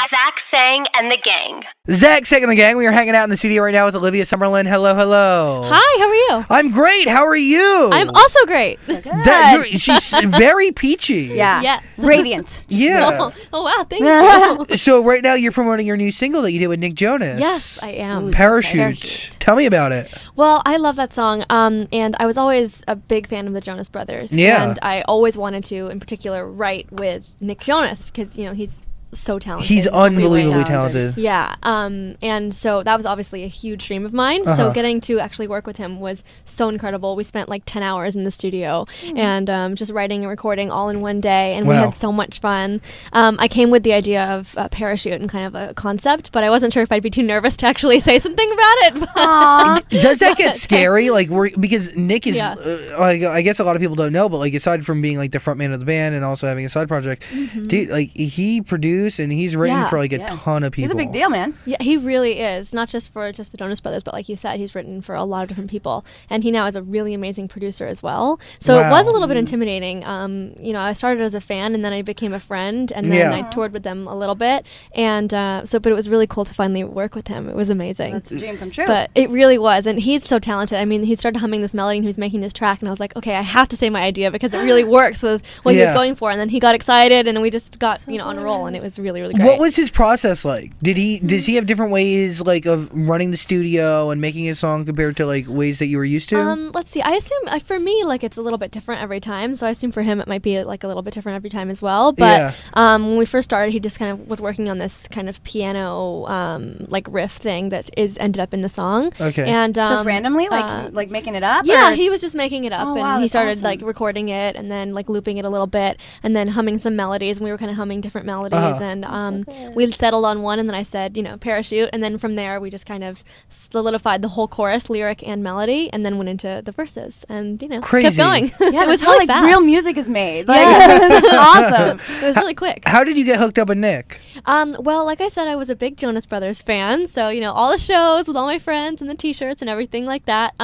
Zach Sang and the gang. Zach Sang and the gang. We are hanging out in the studio right now with Olivia Somerlyn. Hello, hello. Hi, how are you? I'm great. How are you? I'm also great. So good. She's very peachy. Yeah. Yes. Radiant. Yeah. Oh, wow, thank you. So right now you're promoting your new single that you did with Nick Jonas. Yes, I am. Parachute. Tell me about it. Well, I love that song, and I was always a big fan of the Jonas Brothers. Yeah. And I always wanted to, in particular, write with Nick Jonas because, he's so talented. He's unbelievably talented. Yeah, and so that was obviously a huge dream of mine. So getting to actually work with him was so incredible. We spent like 10 hours in the studio and just writing and recording all in one day, and we had so much fun. I came with the idea of a parachute and kind of a concept, but I wasn't sure if I'd be too nervous to actually say something about it. Does that get scary? Like, because Nick is, I guess a lot of people don't know, but like aside from being like the front man of the band and also having a side project, dude, like he produced and he's written for like a ton of people. He's a big deal, man. Yeah, he really is. Not just for just the Jonas Brothers, but like you said, he's written for a lot of different people. And he now is a really amazing producer as well. So it was a little bit intimidating. I started as a fan and then I became a friend and then I toured with them a little bit. And but it was really cool to finally work with him. It was amazing. That's a dream come true. But it really was. And he's so talented. I mean, he started humming this melody and he was making this track and I was like, okay, I have to say my idea because it really works with what he was going for. And then he got excited and we just got, on a roll and it was really, really great. What was his process like? Does he have different ways like of running the studio and making a song compared to like ways that you were used to? Let's see. I assume for me like it's a little bit different every time. So I assume for him it might be like a little bit different every time as well. But when we first started, he just kind of was working on this kind of piano like riff thing that ended up in the song. Okay. And just randomly, like making it up? Yeah, or? he was just making it up, and he started like recording it, and then like looping it a little bit, and then humming some melodies. And we were kind of humming different melodies, and we settled on one, and then I said, parachute, and then from there we just kind of solidified the whole chorus, lyric and melody, and then went into the verses, and Crazy. kept going. Yeah, it was how really like fast. real music is made. Like, it's awesome. It was really quick. How did you get hooked up with Nick? Well, like I said, I was a big Jonas Brothers fan, so all the shows with all my friends and the T-shirts and everything like that.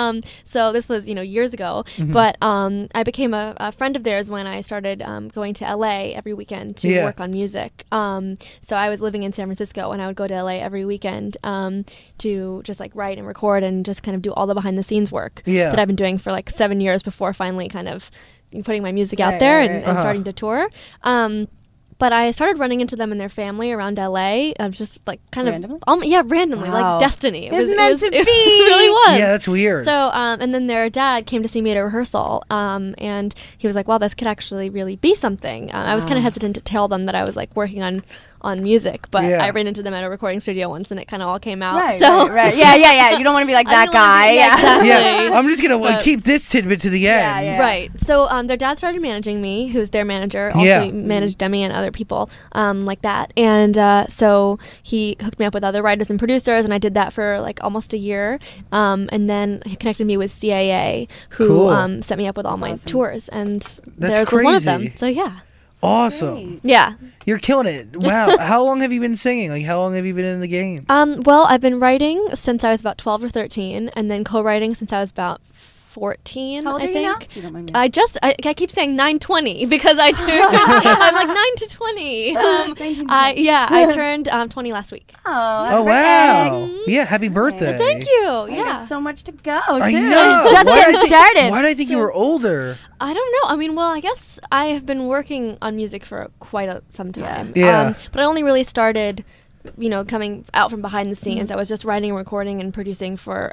So this was years ago, but I became a friend of theirs when I started going to LA every weekend to work on music. So I was living in San Francisco, and I would go to LA every weekend to just like write and record and just kind of do all the behind the scenes work that I've been doing for like 7 years before finally kind of putting my music out there and starting to tour. But I started running into them and their family around LA, just like kind randomly? of, randomly, like destiny. It was meant to be. It really was. Yeah, that's weird. So, and then their dad came to see me at a rehearsal, and he was like, "Wow, this could actually really be something." I was kind of hesitant to tell them that I was like working on music, but I ran into them at a recording studio once, and it kind of all came out. Right, so. right. Yeah. You don't want to be like that guy. Exactly. Yeah, I'm just gonna keep this tidbit to the end. Yeah. Right. So their dad started managing me, who's their manager. Also managed Demi and other people like that. And so he hooked me up with other writers and producers, and I did that for like almost a year. And then he connected me with CAA, who set me up with all my tours, and theirs was one of them. So Awesome. Yeah. You're killing it. Wow. How long have you been singing? Like, how long have you been in the game? Well, I've been writing since I was about 12 or 13, and then co-writing since I was about 14, How old I are you think. now? If you don't mind me. I keep saying 9:20 because I turned I'm like 9 to 20. I turned 20 last week. Oh wow. Yeah, happy birthday. Thank you. I got so much to go. I too. know. Just getting started. Why did I think you were older? I don't know. I mean, well, I guess I have been working on music for quite some time. Yeah. But I only really started coming out from behind the scenes. I was just writing, recording, and producing for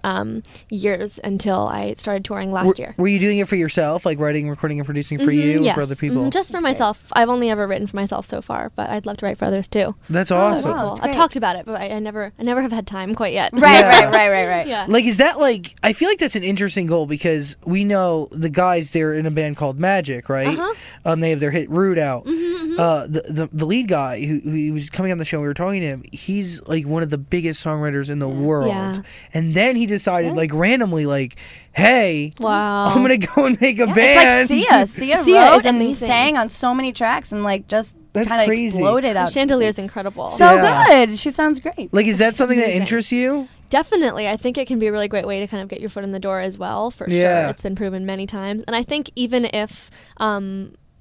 years until I started touring last year. Were you doing it for yourself, like writing, recording, and producing for you or for other people? Just for myself. I've only ever written for myself so far, but I'd love to write for others too. That's awesome. Cool. I've talked about it, but I never have had time quite yet. Right. Yeah. Like, is that like? I feel like that's an interesting goal because we know the guys. They're in a band called Magic, right? They have their hit "Rude" out. The lead guy who was coming on the show, we were talking to him. He's like one of the biggest songwriters in the world, and then he decided like randomly, like, hey, I'm gonna go and make a band. It's like Sia wrote and sang on so many tracks and like just kind of exploded out. Chandelier's incredible. So good. She sounds great. Like, is that something that interests you? Definitely. I think it can be a really great way to kind of get your foot in the door as well, for sure. It's been proven many times. And I think even if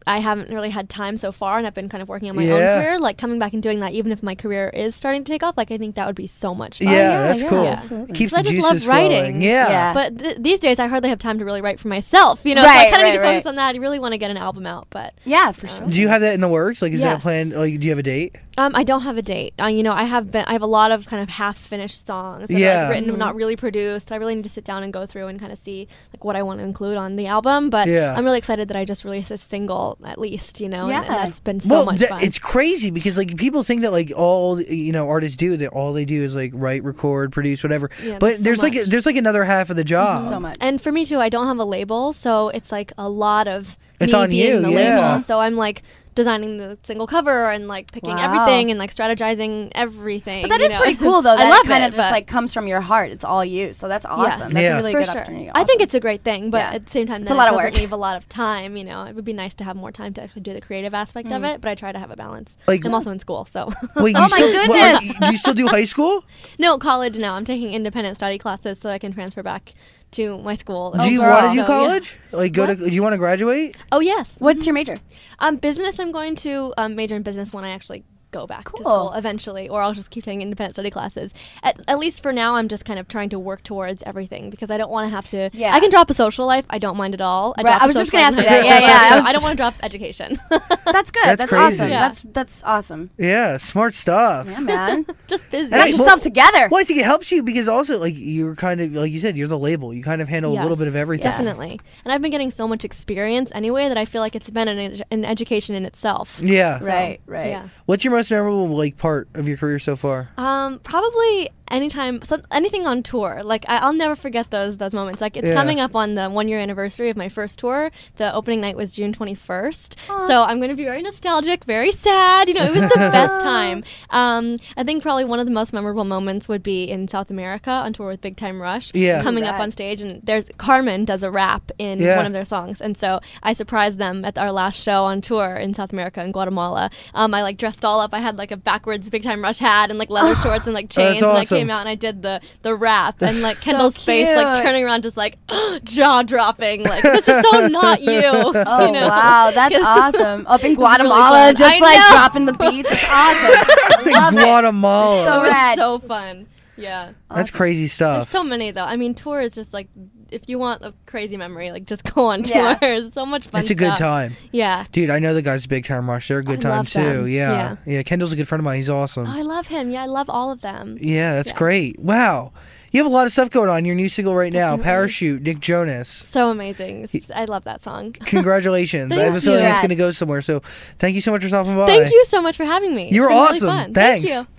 I haven't really had time so far, and I've been kind of working on my own career. Like coming back and doing that, even if my career is starting to take off, like I think that would be so much fun. Yeah, that's cool. Yeah. Keeps the I just juices love writing. flowing. Yeah. But these days, I hardly have time to really write for myself. You know, so I kind of need to focus on that. I really want to get an album out, but yeah, for sure. Do you have that in the works? Like, is that a plan? Like, do you have a date? I don't have a date. You know, I have a lot of kind of half-finished songs that are like, written, but not really produced. I really need to sit down and go through and kind of see like what I want to include on the album. But I'm really excited that I just released a single, at least. You know, and that's been so much fun. It's crazy because like people think that like all artists do that all they do is like write, record, produce, whatever. Yeah, but there's like another half of the job. So much. And for me too, I don't have a label, so it's like a lot of it's me on being you, the label. So I'm like designing the single cover and like picking everything and like strategizing everything. But that is pretty cool though. That kind of just like comes from your heart. It's all you. So that's awesome. That's a really good opportunity. Awesome. I think it's a great thing, but at the same time, it's a lot of work. It doesn't leave a lot of time. You know, it would be nice to have more time to actually do the creative aspect of it. But I try to have a balance. Like, I'm also in school, so. Wait, oh my goodness! Do you still do high school? No, college now. I'm taking independent study classes so I can transfer back to my school. Do you want to do college? Like, do you want to graduate? Oh yes. What's your major? Business. I'm going to major in business when I actually go back to school eventually, or I'll just keep taking independent study classes. At least for now, I'm just kind of trying to work towards everything because I don't want to have to. Yeah. I can drop a social life. I don't mind at all. I was just going to ask you that. Yeah. I don't want to drop education. That's good. That's crazy. Awesome. Yeah. That's awesome. Yeah, smart stuff. Yeah, man. Just business. Get yourself together. Well, I think it helps you because also, like, you're kind of, like you said, you're the label. You kind of handle a little bit of everything. Definitely. And I've been getting so much experience anyway that I feel like it's been an education in itself. Yeah. Right. Yeah. What's your most memorable, like, part of your career so far? Probably anything on tour. Like I'll never forget those moments. Like it's coming up on the 1-year anniversary of my first tour. The opening night was June 21st. So I'm going to be very nostalgic, very sad. You know, it was the best time. I think probably one of the most memorable moments would be in South America on tour with Big Time Rush. Yeah. Coming up on stage, and Carmen does a rap in one of their songs, and so I surprised them at our last show on tour in South America in Guatemala. I like dressed all up. I had like a backwards Big Time Rush hat and like leather shorts and like chains, and I came out and I did the rap, and like Kendall's face like turning around just like jaw dropping, like this is so not you. Oh you know? Wow, that's awesome. Up in Guatemala, really just like dropping the beats. It's awesome. I love Guatemala. So it was so fun. Yeah. That's crazy stuff. There's so many though. I mean, tour is just like, if you want a crazy memory, like just go on tour. It's so much fun. It's a good time. Yeah. Dude, I know the guys at Big Time Rush. They're a good time too. Yeah. Kendall's a good friend of mine. He's awesome. Oh, I love him. Yeah, I love all of them. Yeah, that's great. Wow. You have a lot of stuff going on. Your new single right now, Parachute, Nick Jonas. So amazing. I love that song. Congratulations. I have a feeling it's going to go somewhere. So thank you so much for stopping by. Thank you so much for having me. You were awesome. Really fun. Thanks. Thank you.